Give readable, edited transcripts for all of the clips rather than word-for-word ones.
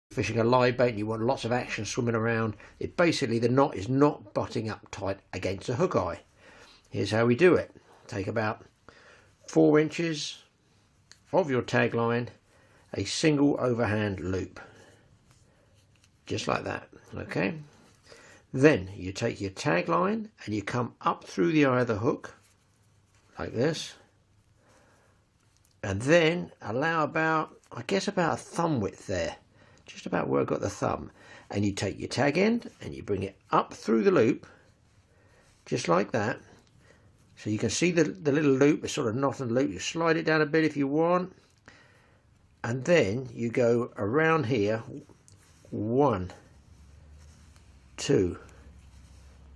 fishing a live bait and you want lots of action swimming around, it basically, the knot is not butting up tight against a hook eye. Here's how we do it. Take about 4 inches of your tag line, a single overhand loop, just like that. Okay, then you take your tag line and you come up through the eye of the hook like this, and then allow about, I guess, about a thumb width there, just about where I got the thumb, and you take your tag end and you bring it up through the loop just like that. So you can see the little loop, the sort of knot and loop. You slide it down a bit if you want, and then you go around here. 1, 2,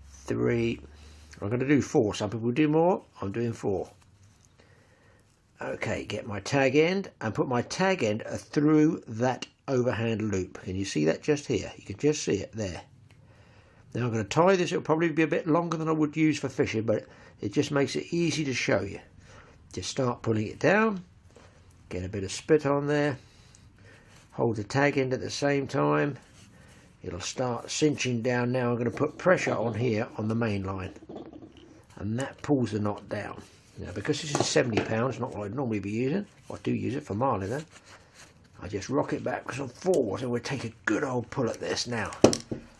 3. I'm going to do 4. Some people do more. I'm doing 4. Okay, get my tag end and put my tag end through that overhand loop. Can you see that just here? You can just see it there. Now I'm going to tie this. It'll probably be a bit longer than I would use for fishing, but it just makes it easy to show you. Just start pulling it down. Get a bit of spit on there. Hold the tag end at the same time. It'll start cinching down. Now I'm going to put pressure on here on the main line, and that pulls the knot down. Now, because this is 70 pounds, not what I'd normally be using, I do use it for marlin though, I just rock it backwards and forwards, and we'll take a good old pull at this. Now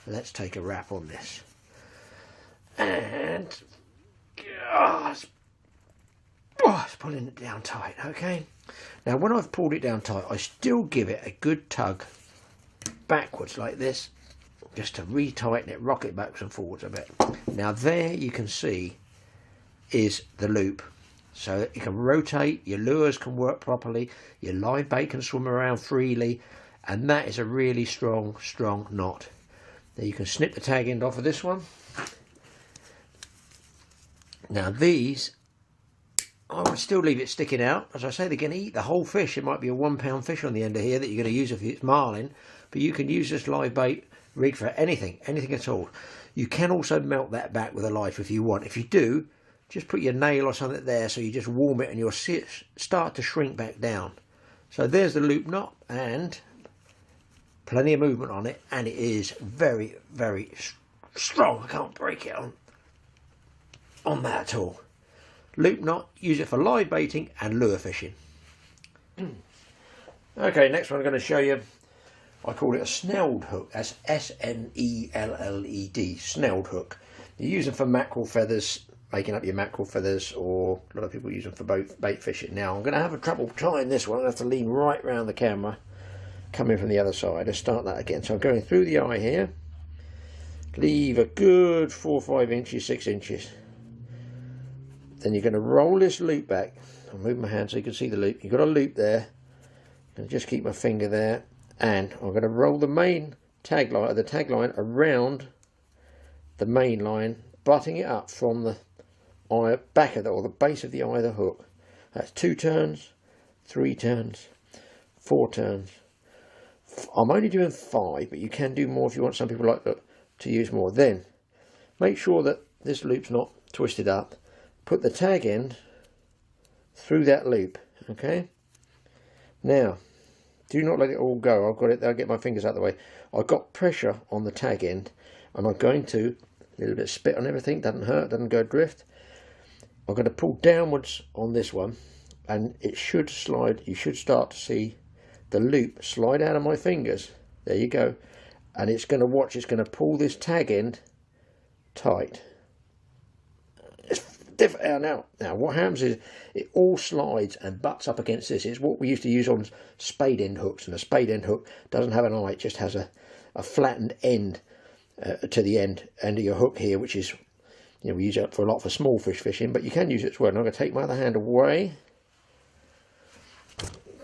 let's take a wrap on this, and it's pulling it down tight. Okay, now when I've pulled it down tight, I still give it a good tug backwards like this, just to retighten it, rock it backwards and forwards a bit. Now there you can see is the loop, so that you can rotate, your lures can work properly, your live bait can swim around freely, and that is a really strong knot. Now you can snip the tag end off of this one. Now these, I would still leave it sticking out. As I say, they're going to eat the whole fish. It might be a 1 pound fish on the end of here that you're going to use if it's marlin, but you can use this live bait rig for anything at all. You can also melt that back with a life if you want. If you do, just put your nail or something there, so you just warm it and you'll see it start to shrink back down. So there's the loop knot, and plenty of movement on it, and it is very, very strong. I can't break it on that at all. Loop knot, use it for live baiting and lure fishing. Okay, next one I'm going to show you, I call it a snelled hook. That's S-N-E-L-L-E-D, snelled hook. You use them for mackerel feathers, making up your mackerel feathers, or a lot of people use them for bait fishing. Now I'm going to have a trouble tying this one. I have to lean right round the camera, coming from the other side. Let's start that again. So I'm going through the eye here, leave a good 4 or 5 inches, 6 inches. Then you're going to roll this loop back. I'll move my hand so you can see the loop. You've got a loop there. I'm going to just keep my finger there, and I'm going to roll the main tag line around the main line, butting it up from the eye, back of the, or the base of the eye of the hook. That's 2 turns, 3 turns, 4 turns. I'm only doing 5, but you can do more if you want. Some people like to use more. Then make sure that this loop's not twisted up. Put the tag end through that loop. Okay, now do not let it all go. I've got it there. I'll get my fingers out of the way. I've got pressure on the tag end, and I'm going to, a little bit of spit on everything, doesn't hurt, doesn't go adrift. I'm going to pull downwards on this one, and it should slide. You should start to see the loop slide out of my fingers. There you go. And it's going to watch, it's going to pull this tag end tight. It's different. Now what happens is it all slides and butts up against this. It's what we used to use on spade end hooks, and a spade end hook doesn't have an eye, it just has a flattened end to the end of your hook here, which is, you know, we use it for a lot for small fish fishing, but you can use it as well. And I'm going to take my other hand away,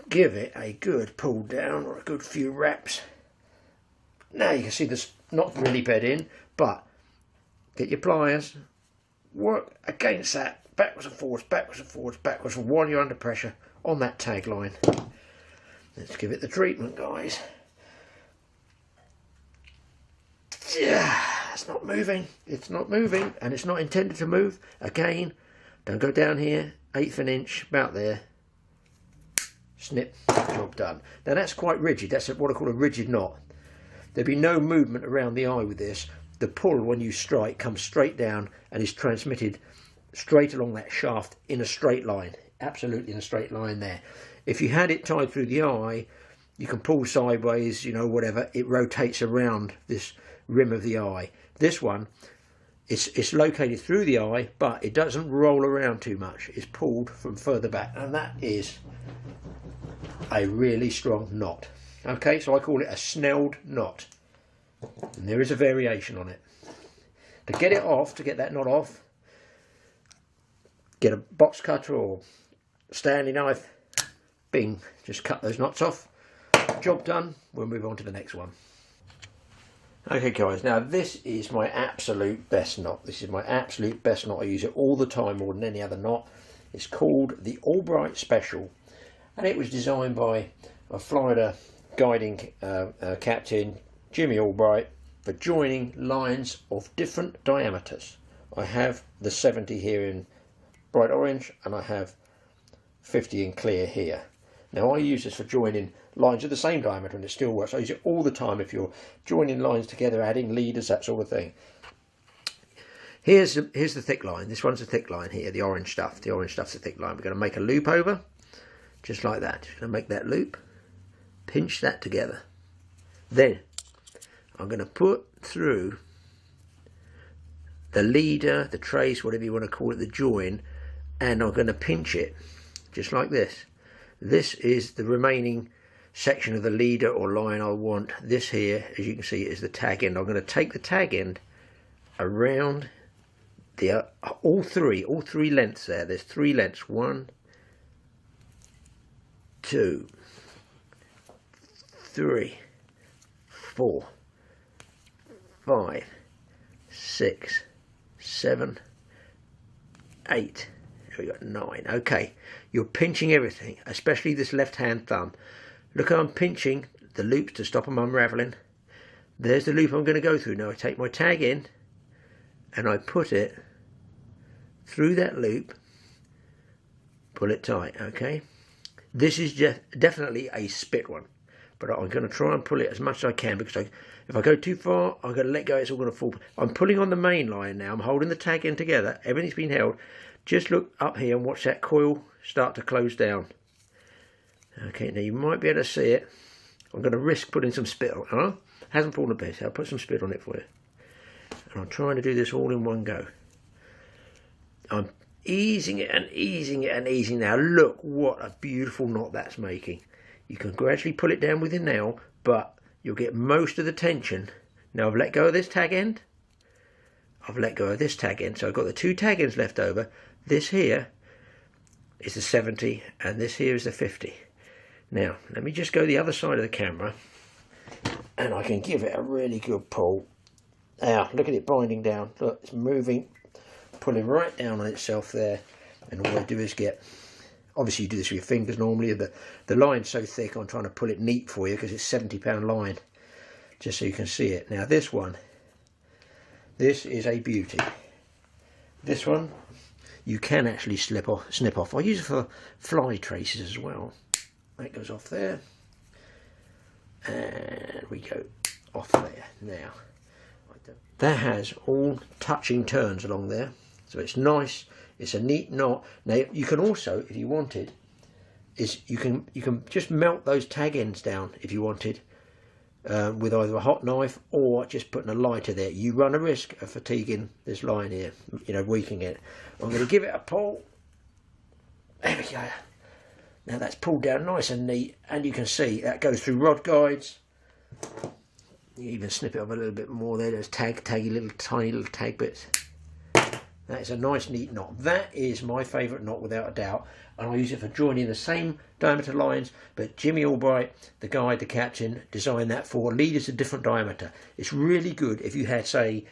give it a good pull down, or a good few wraps. Now you can see this not really bed in, but get your pliers, work against that, backwards and forwards, backwards and forwards, backwards, while you're under pressure on that tag line. Let's give it the treatment, guys. Yeah, it's not moving. It's not moving, and it's not intended to move. Again, don't go down here, 1/8 of an inch, about there. snip, job done. Now that's quite rigid. That's what I call a rigid knot. There'd be no movement around the eye with this. The pull when you strike comes straight down and is transmitted straight along that shaft in a straight line. Absolutely in a straight line there. If you had it tied through the eye, you can pull sideways, you know, whatever. It rotates around this rim of the eye. This one, it's located through the eye, but it doesn't roll around too much. It's pulled from further back, and that is a really strong knot. Okay, so I call it a snelled knot, and there is a variation on it. To get it off, to get that knot off, get a box cutter or Stanley knife, bing, just cut those knots off. Job done. We'll move on to the next one. Okay guys, now this is my absolute best knot. This is my absolute best knot. I use it all the time, more than any other knot. It's called the Albright Special, and it was designed by a Florida guiding captain, Jimmy Albright, for joining lines of different diameters. I have the 70 here in bright orange, and I have 50 in clear here. Now I use this for joining lines of the same diameter, and it still works. I use it all the time if you're joining lines together, adding leaders, that sort of thing. Here's the thick line. This one's a thick line here, the orange stuff. The orange stuff's a thick line. We're going to make a loop over, just like that. Just going to make that loop, pinch that together. Then I'm going to put through the leader, the trace, whatever you want to call it, the join, and I'm going to pinch it, just like this. This is the remaining section of the leader or line I want. This here, as you can see, is the tag end. I'm going to take the tag end around the all three lengths there. There's 3 lengths. 1, 2, 3, 4, 5, 6, 7, 8. We got 9. Okay, you're pinching everything, especially this left hand thumb. Look how I'm pinching the loops to stop them unraveling. There's the loop I'm going to go through. Now I take my tag in and I put it through that loop, pull it tight. Okay, this is definitely a spit one, but I'm going to try and pull it as much as I can, because if I go too far, I'm going to let go. It's all going to fall. I'm pulling on the main line now. I'm holding the tag in together. Everything's been held. Just look up here and watch that coil start to close down. Okay, now you might be able to see it. I'm going to risk putting some spit on it. Huh? Hasn't fallen a bit. I'll put some spit on it for you. And I'm trying to do this all in one go. I'm easing it and easing it and easing. Now look what a beautiful knot that's making. You can gradually pull it down with your nail, but you'll get most of the tension. Now I've let go of this tag end. I've let go of this tag end. So I've got the 2 tag ends left over. This here is the 70 and this here is the 50. Now let me just go the other side of the camera and I can give it a really good pull. Now look at it binding down. Look, it's moving, pulling right down on itself there, and all I do is get, obviously you do this with your fingers normally, the line's so thick I'm trying to pull it neat for you because it's £70 line, just so you can see it. Now this one, this is a beauty. This one you can actually snip off. I use it for fly traces as well. That goes off there, and we go off there. Now that has all touching turns along there, so it's nice. It's a neat knot. Now you can also, if you wanted, you can just melt those tag ends down if you wanted, with either a hot knife or just putting a lighter there. You run a risk of fatiguing this line here, you know, weakening it. I'm going to give it a pull. There we go. Now that's pulled down nice and neat, and you can see that goes through rod guides. You even snip it up a little bit more there. There's tiny little tag bits. That is a nice neat knot. That is my favourite knot without a doubt, and I use it for joining the same diameter lines, but Jimmy Albright, the guide, the captain, designed that for leaders of different diameter. It's really good if you had, say,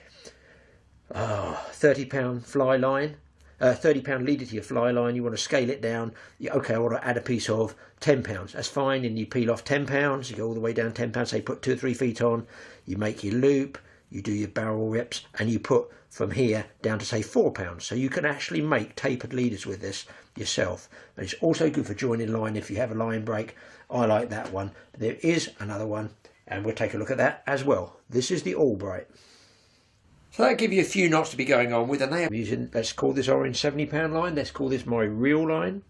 £30 fly line, £30 leader to your fly line. You want to scale it down. Okay, I want to add a piece of £10. That's fine, and you peel off £10. You go all the way down £10. Say put 2 or 3 feet on. You make your loop. you do your barrel reps, and you put from here down to say 4 pounds. So you can actually make tapered leaders with this yourself. And it's also good for joining line if you have a line break. I like that one. There is another one, and we'll take a look at that as well. This is the Albright. So that'll give you a few knots to be going on with, and they are using, let's call this orange 70-pound line. Let's call this my reel line.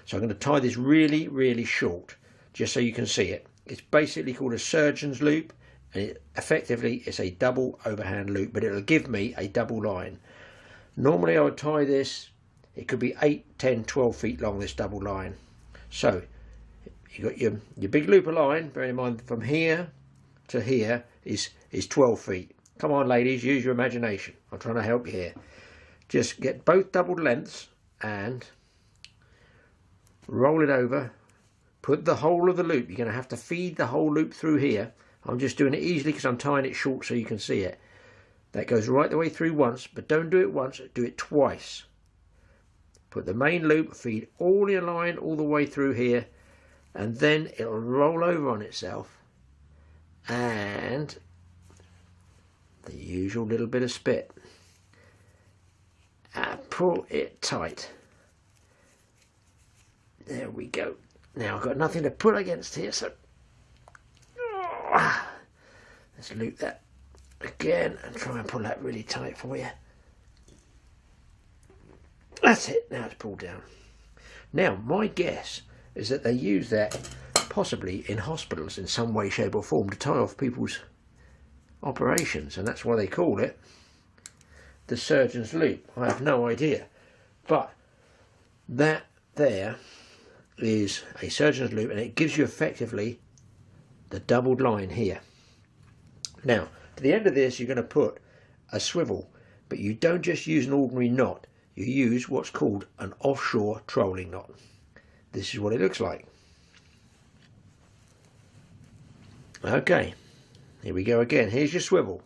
So I'm going to tie this really, really short, just so you can see it. It's basically called a surgeon's loop, and effectively it's a double overhand loop, but it'll give me a double line. Normally I would tie this, it could be 8, 10, 12 feet long, this double line. So you got your big loop of line, bearing in mind from here to here is 12 feet. Come on ladies, use your imagination. I'm trying to help you here. Just get both doubled lengths and roll it over. Put the whole of the loop, you're going to have to feed the whole loop through here. I'm just doing it easily because I'm tying it short so you can see it. That goes right the way through once, but don't do it once, do it twice. Put the main loop, feed all your line all the way through here, and then it'll roll over on itself, and the usual little bit of spit. And pull it tight. There we go. Now I've got nothing to put against here, so let's loop that again and try and pull that really tight for you. That's it. Now it's pulled down. Now my guess is that they use that possibly in hospitals in some way, shape or form to tie off people's operations, and that's why they call it the surgeon's loop. I have no idea, but that there is a surgeon's loop, and it gives you effectively the doubled line here. Now to the end of this you're going to put a swivel, but you don't just use an ordinary knot, you use what's called an offshore trolling knot. This is what it looks like. Okay, here we go again. Here's your swivel.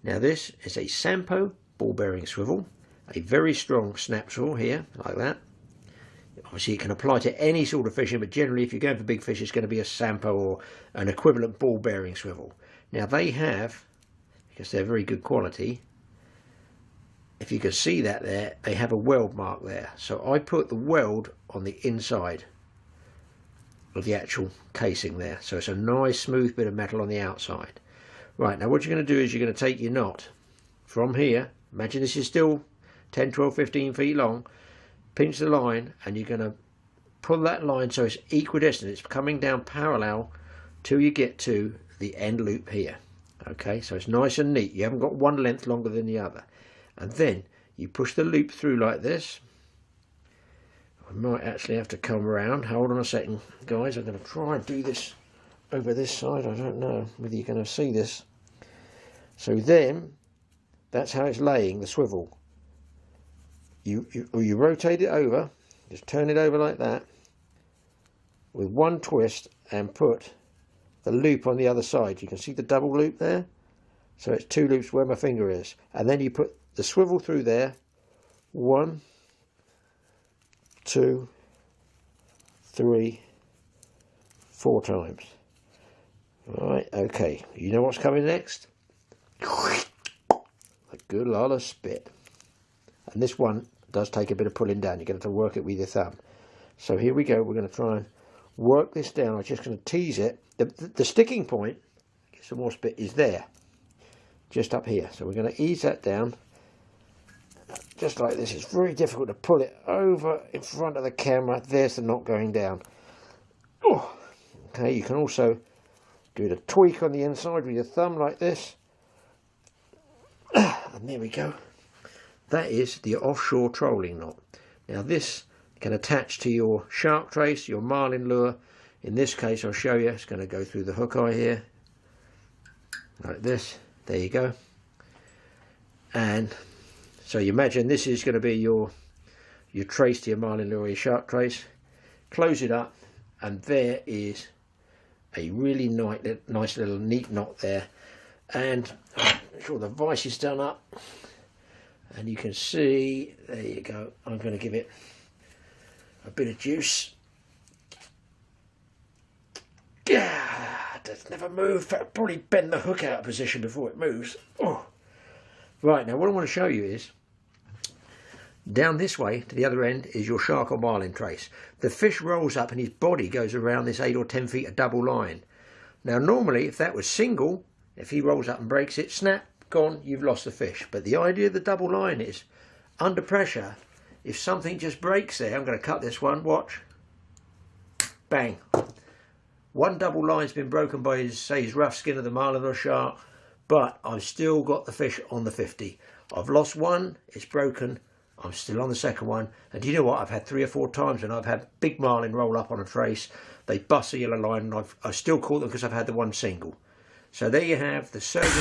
Now this is a Sampo ball bearing swivel, a very strong snap swivel here, like that. Obviously it can apply to any sort of fishing, but generally if you're going for big fish it's going to be a Sampo or an equivalent ball bearing swivel. Now they have, because they're very good quality, if you can see that there, they have a weld mark there. So I put the weld on the inside of the actual casing there. So it's a nice smooth bit of metal on the outside. Right, now what you're going to do is you're going to take your knot from here. Imagine this is still 10, 12, 15 feet long. Pinch the line and you're going to pull that line so it's equidistant. It's coming down parallel till you get to the end loop here. Okay, so it's nice and neat. You haven't got one length longer than the other. And then you push the loop through like this. I might actually have to come around. Hold on a second, guys. I'm going to try and do this over this side. I don't know whether you're going to see this. So then, that's how it's laying, the swivel. You rotate it over, just turn it over like that, with one twist, and put the loop on the other side. You can see the double loop there? So it's two loops where my finger is. And then you put the swivel through there, 1, 2, 3, 4 times. Right, okay. You know what's coming next? A good lot of spit. And this one does take a bit of pulling down. You're going to have to work it with your thumb. So here we go. We're going to try and work this down. I'm just going to tease it. The sticking point, get some more spit, is there. Just up here. So we're going to ease that down. Just like this. It's very difficult to pull it over in front of the camera. There's the knot going down. Oh. Okay, you can also do the tweak on the inside with your thumb like this. And there we go. That is the offshore trolling knot. Now this can attach to your shark trace, your marlin lure. In this case I'll show you, it's going to go through the hook eye here. Like this. There you go. And so you imagine this is going to be your trace to your marlin lure, your shark trace. Close it up and there is a really nice little neat knot there. And I'm sure the vise is done up. And you can see, there you go, I'm going to give it a bit of juice. Yeah, it's never moved. I'll probably bend the hook out of position before it moves. Oh. Right, now what I want to show you is, down this way to the other end is your shark or marlin trace. The fish rolls up and his body goes around this 8 or 10 feet of double line. Now normally if that was single, if he rolls up and breaks it, snap, gone, you've lost the fish. But the idea of the double line is, under pressure, if something just breaks there, I'm going to cut this one, watch, bang. One double line's been broken by his, say, his rough skin of the marlin or shark, but I've still got the fish on the 50. I've lost one, it's broken, I'm still on the second one. And do you know what? I've had 3 or 4 times when I've had big marlin roll up on a trace, they bust a yellow line, and I've still caught them because I've had the one single. So there you have the surgeon.